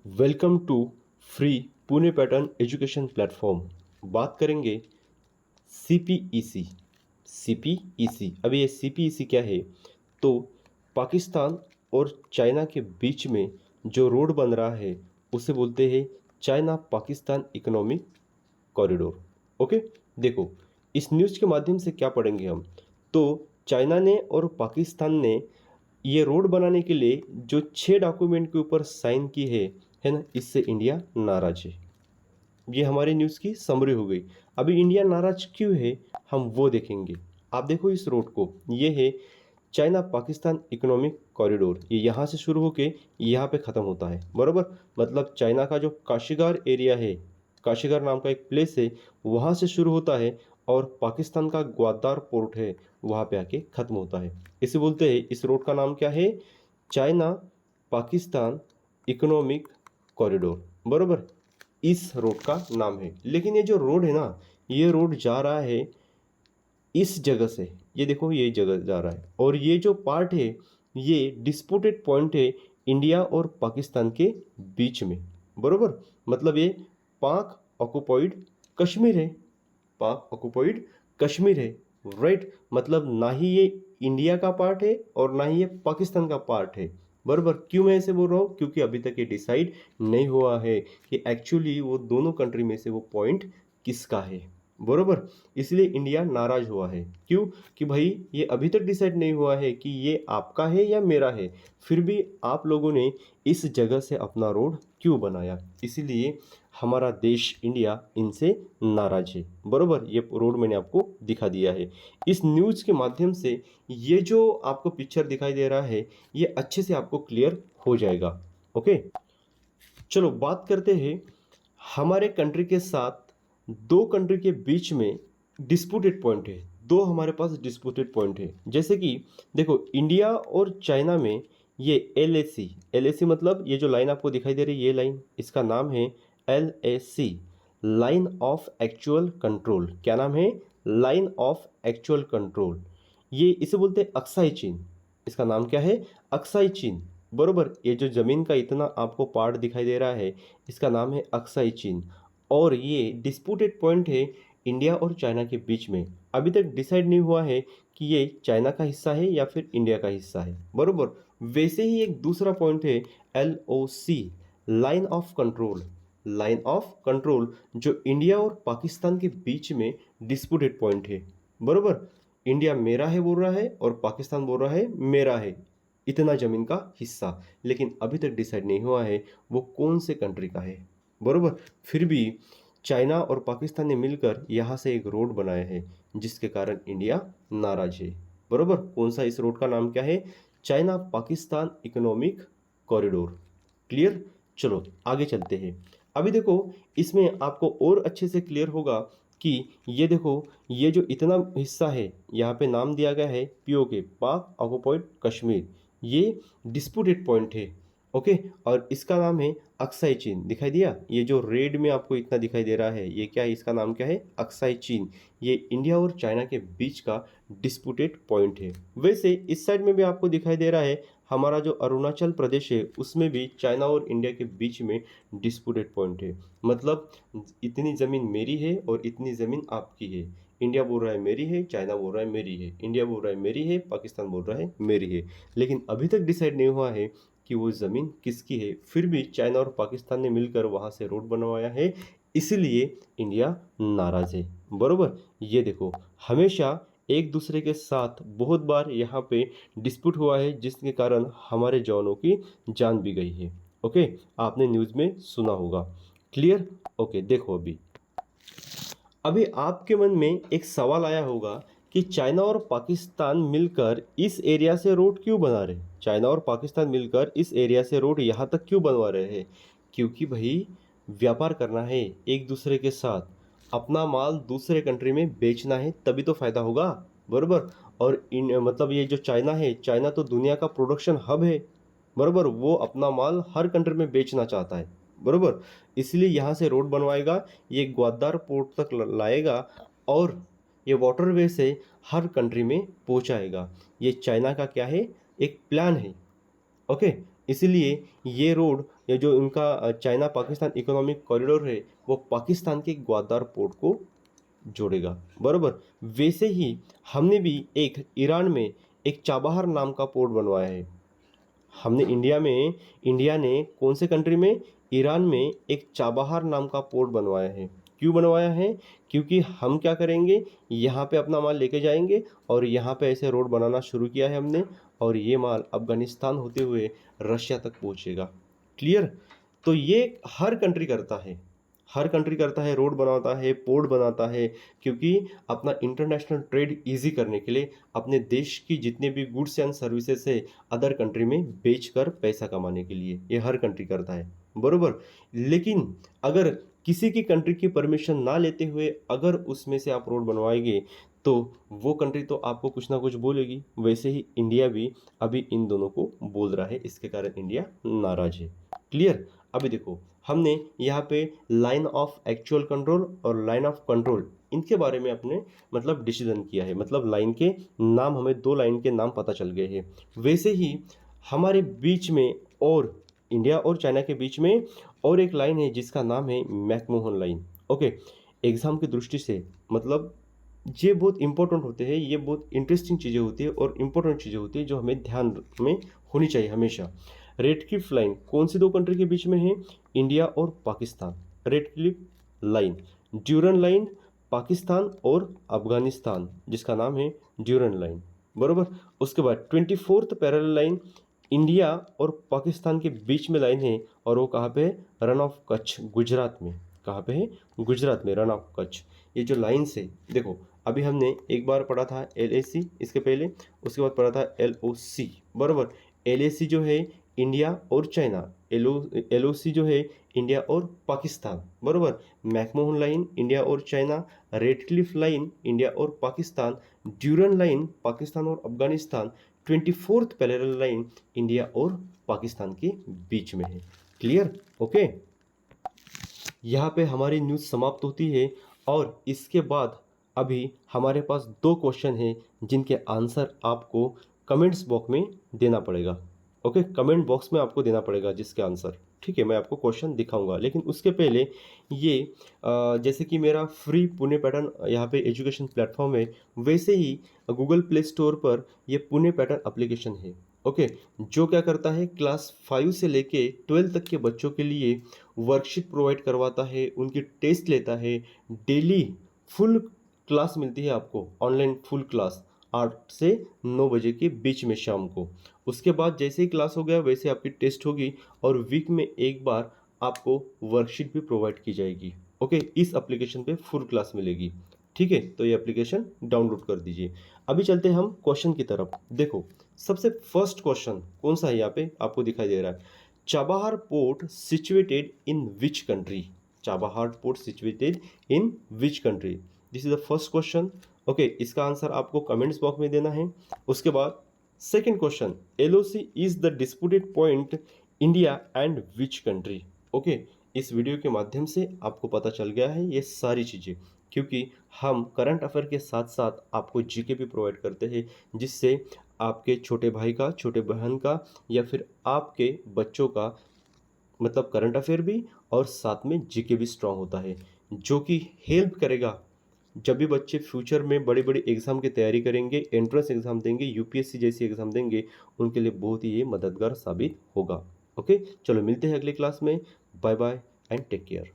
Welcome to free Pune pattern education platform. बात करेंगे CPEC. CPEC, अभी ये सीपीईसी क्या है? तो पाकिस्तान और चाइना के बीच में जो रोड बन रहा है उसे बोलते हैं China Pakistan economic corridor. Okay, देखो इस न्यूज़ के माध्यम से क्या पढ़ेंगे हम। तो चाइना ने और पाकिस्तान ने ये रोड बनाने के लिए जो 6 डॉक्यूमेंट के ऊपर साइन की है ना, इससे इंडिया नाराज है। ये हमारी न्यूज़ की समरी हो गई। अभी इंडिया नाराज क्यों है हम वो देखेंगे। आप देखो इस रोड को, ये है चाइना पाकिस्तान इकोनॉमिक कॉरिडोर। ये यहाँ से शुरू होके यहाँ पे ख़त्म होता है, बरोबर। मतलब चाइना का जो काशीगार एरिया है, काशीगार नाम का एक प्लेस है, वहाँ से शुरू होता है और पाकिस्तान का ग्वादार पोर्ट है, वहाँ पे आके ख़त्म होता है। इसे बोलते हैं, इस रोड का नाम क्या है? चाइना पाकिस्तान इकोनॉमिक कॉरिडोर, बरोबर। इस रोड का नाम है। लेकिन ये जो रोड है ना, ये रोड जा रहा है इस जगह से, ये देखो ये जगह जा रहा है, और ये जो पार्ट है ये डिस्प्यूटेड पॉइंट है इंडिया और पाकिस्तान के बीच में, बरोबर। मतलब ये पाक ऑक्युपाइड कश्मीर है, पाक ऑक्युपाइड कश्मीर है, राइट। मतलब ना ही ये इंडिया का पार्ट है और ना ही ये पाकिस्तान का पार्ट है, बरोबर। क्यों मैं ऐसे बोल रहा हूँ? क्योंकि अभी तक ये डिसाइड नहीं हुआ है कि एक्चुअली वो दोनों कंट्री में से वो पॉइंट किसका है, बरोबर। इसलिए इंडिया नाराज हुआ है। क्यों? कि भाई ये अभी तक डिसाइड नहीं हुआ है कि ये आपका है या मेरा है, फिर भी आप लोगों ने इस जगह से अपना रोड क्यों बनाया। इसीलिए हमारा देश इंडिया इनसे नाराज है, बरोबर। ये रोड मैंने आपको दिखा दिया है इस न्यूज़ के माध्यम से। ये जो आपको पिक्चर दिखाई दे रहा है ये अच्छे से आपको क्लियर हो जाएगा। ओके, चलो बात करते हैं हमारे कंट्री के साथ। दो कंट्री के बीच में डिस्प्यूटेड पॉइंट है, दो हमारे पास डिस्प्यूटेड पॉइंट है। जैसे कि देखो इंडिया और चाइना में ये एलएसी, एलएसी मतलब ये जो लाइन आपको दिखाई दे रही है, ये लाइन, इसका नाम है LAC, line of actual control. क्या नाम है? Line of actual control. ये इसे बोलते हैं अक्साई चीन। इसका नाम क्या है? अक्साई चीन, बरोबर। ये जो ज़मीन का इतना आपको पार्ट दिखाई दे रहा है इसका नाम है अक्साई चीन, और ये डिस्प्यूटेड पॉइंट है इंडिया और चाइना के बीच में। अभी तक डिसाइड नहीं हुआ है कि ये चाइना का हिस्सा है या फिर इंडिया का हिस्सा है, बरोबर। वैसे ही एक दूसरा पॉइंट है LOC, line of control. Line of control जो इंडिया और पाकिस्तान के बीच में डिस्प्यूटेड पॉइंट है, बरोबर। इंडिया मेरा है बोल रहा है और पाकिस्तान बोल रहा है मेरा है इतना ज़मीन का हिस्सा। लेकिन अभी तक डिसाइड नहीं हुआ है वो कौन से कंट्री का है, बरोबर। फिर भी चाइना और पाकिस्तान ने मिलकर यहाँ से एक रोड बनाया है जिसके कारण इंडिया नाराज है, बरोबर। कौन सा? इस रोड का नाम क्या है? China Pakistan economic corridor. Clear? चलो आगे चलते हैं। अभी देखो इसमें आपको और अच्छे से क्लियर होगा कि ये देखो ये जो इतना हिस्सा है यहाँ पे नाम दिया गया है पीओके, पाक ऑक्युपाइड कश्मीर। ये डिस्प्यूटेड पॉइंट है, ओके। और इसका नाम है अक्साई चीन। दिखाई दिया? ये जो रेड में आपको इतना दिखाई दे रहा है ये क्या है? इसका नाम क्या है? अक्साई चीन। ये इंडिया और चाइना के बीच का डिस्प्यूटेड पॉइंट है। वैसे इस साइड में भी आपको दिखाई दे रहा है हमारा जो अरुणाचल प्रदेश है उसमें भी चाइना और इंडिया के बीच में डिस्प्यूटेड पॉइंट है। मतलब इतनी ज़मीन मेरी है और इतनी ज़मीन आपकी है। इंडिया बोल रहा है मेरी है, चाइना बोल रहा है मेरी है, इंडिया बोल रहा है मेरी है, पाकिस्तान बोल रहा है मेरी है। लेकिन अभी तक डिसाइड नहीं हुआ है कि वो ज़मीन किसकी है। फिर भी चाइना और पाकिस्तान ने मिलकर वहाँ से रोड बनवाया है, इसलिए इंडिया नाराज़ है, बरोबर। ये देखो हमेशा एक दूसरे के साथ बहुत बार यहाँ पे डिस्प्यूट हुआ है जिसके कारण हमारे जवानों की जान भी गई है। ओके, आपने न्यूज़ में सुना होगा। क्लियर? ओके, देखो अभी अभी आपके मन में एक सवाल आया होगा कि चाइना और पाकिस्तान मिलकर इस एरिया से रोड क्यों बना रहे? चाइना और पाकिस्तान मिलकर इस एरिया से रोड यहाँ तक क्यों बनवा रहे हैं? क्योंकि भाई व्यापार करना है एक दूसरे के साथ, अपना माल दूसरे कंट्री में बेचना है तभी तो फ़ायदा होगा, बरोबर। और इन मतलब ये जो चाइना है, चाइना तो दुनिया का प्रोडक्शन हब है, बरोबर। वो अपना माल हर कंट्री में बेचना चाहता है, बरोबर। इसलिए यहाँ से रोड बनवाएगा, ये ग्वादर पोर्ट तक लाएगा और ये वाटरवे से हर कंट्री में पहुँचाएगा। ये चाइना का क्या है? एक प्लान है, ओके। इसलिए ये रोड या जो इनका चाइना पाकिस्तान इकोनॉमिक कॉरिडोर है वो पाकिस्तान के ग्वादर पोर्ट को जोड़ेगा, बरोबर। वैसे ही हमने भी एक ईरान में एक चाबहार नाम का पोर्ट बनवाया है। हमने इंडिया ने कौन से कंट्री में, ईरान में एक चाबहार नाम का पोर्ट बनवाया है। क्यों बनवाया है? क्योंकि हम क्या करेंगे, यहाँ पे अपना माल लेके जाएंगे और यहाँ पे ऐसे रोड बनाना शुरू किया है हमने, और ये माल अफगानिस्तान होते हुए रशिया तक पहुँचेगा। क्लियर? तो ये हर कंट्री करता है, हर कंट्री करता है, रोड बनाता है, पोर्ट बनाता है, क्योंकि अपना इंटरनेशनल ट्रेड इजी करने के लिए, अपने देश की जितने भी गुड्स एंड सर्विसेज है अदर कंट्री में बेचकर पैसा कमाने के लिए, ये हर कंट्री करता है, बरोबर। लेकिन अगर किसी की कंट्री की परमिशन ना लेते हुए अगर उसमें से आप रोड बनवाएंगे तो वो कंट्री तो आपको कुछ ना कुछ बोलेगी। वैसे ही इंडिया भी अभी इन दोनों को बोल रहा है, इसके कारण इंडिया नाराज है। क्लियर? अभी देखो, हमने यहाँ पे लाइन ऑफ एक्चुअल कंट्रोल और लाइन ऑफ कंट्रोल इनके बारे में अपने मतलब डिसीजन किया है, मतलब लाइन के नाम, हमें दो लाइन के नाम पता चल गए हैं। वैसे ही हमारे बीच में और इंडिया और चाइना के बीच में और एक लाइन है जिसका नाम है मैकमोहन लाइन। ओके, एग्जाम की दृष्टि से मतलब ये बहुत इंपॉर्टेंट होते हैं, ये बहुत इंटरेस्टिंग चीज़ें होती है और इम्पोर्टेंट चीज़ें होती है जो हमें ध्यान में होनी चाहिए हमेशा। रेड क्लिफ लाइन कौन सी दो कंट्री के बीच में है? इंडिया और Pakistan. Red Cliff line, Durand line Pakistan और अफगानिस्तान जिसका नाम है ड्यूरन लाइन, बरोबर। उसके बाद 24th पैरेलल लाइन इंडिया और पाकिस्तान के बीच में लाइन है, और वो कहाँ पे है? रन ऑफ कच्छ, गुजरात में। कहाँ पे है? गुजरात में, रन ऑफ कच्छ। ये जो लाइन्स है देखो, अभी हमने एक बार पढ़ा था LAC इसके पहले, उसके बाद पढ़ा था LOC, बरोबर। LAC जो है इंडिया और चाइना, LOC जो है इंडिया और पाकिस्तान, बरोबर। मैकमोहन लाइन इंडिया और China, red Cliff line India और पाकिस्तान, ड्यूरन लाइन पाकिस्तान और Afghanistan, 24th parallel line India और पाकिस्तान के बीच में है। क्लियर? ओके, यहाँ पे हमारी न्यूज़ समाप्त होती है और इसके बाद अभी हमारे पास दो क्वेश्चन हैं जिनके आंसर आपको कमेंट्स बॉक्स में देना पड़ेगा। ओके, कमेंट बॉक्स में आपको देना पड़ेगा जिसके आंसर, ठीक है। मैं आपको क्वेश्चन दिखाऊंगा, लेकिन उसके पहले ये जैसे कि मेरा फ्री पुणे पैटर्न यहाँ पे एजुकेशन प्लेटफॉर्म है, वैसे ही गूगल प्ले स्टोर पर ये पुणे पैटर्न एप्लीकेशन है। ओके, जो क्या करता है, क्लास 5 से लेके 12 तक के बच्चों के लिए वर्कशीट प्रोवाइड करवाता है, उनकी टेस्ट लेता है, डेली फुल क्लास मिलती है आपको, ऑनलाइन फुल क्लास 8 से 9 बजे के बीच में शाम को। उसके बाद जैसे ही क्लास हो गया वैसे आपकी टेस्ट होगी और वीक में एक बार आपको वर्कशीट भी प्रोवाइड की जाएगी। ओके, इस एप्लीकेशन पे फुल क्लास मिलेगी, ठीक है। तो ये एप्लीकेशन डाउनलोड कर दीजिए। अभी चलते हैं हम क्वेश्चन की तरफ। देखो, सबसे फर्स्ट क्वेश्चन कौन सा है यहाँ पे आपको दिखाई दे रहा है, Chabahar port situated in which country? Chabahar port situated in which country? This is the first question. Okay, इसका आंसर आपको कमेंट्स बॉक्स में देना है। उसके बाद second question, LOC is the disputed point India and which country? Okay, इस video के माध्यम से आपको पता चल गया है ये सारी चीज़ें, क्योंकि हम करंट अफेयर के साथ साथ आपको जीके भी प्रोवाइड करते हैं, जिससे आपके छोटे भाई का, छोटे बहन का या फिर आपके बच्चों का मतलब करंट अफेयर भी और साथ में जीके भी स्ट्रांग होता है, जो कि हेल्प करेगा जब भी बच्चे फ्यूचर में बड़ी बड़ी एग्ज़ाम की तैयारी करेंगे, एंट्रेंस एग्ज़ाम देंगे, यूपीएससी जैसी एग्ज़ाम देंगे, उनके लिए बहुत ही ये मददगार साबित होगा। ओके, चलो मिलते हैं अगली क्लास में। Bye bye and take care.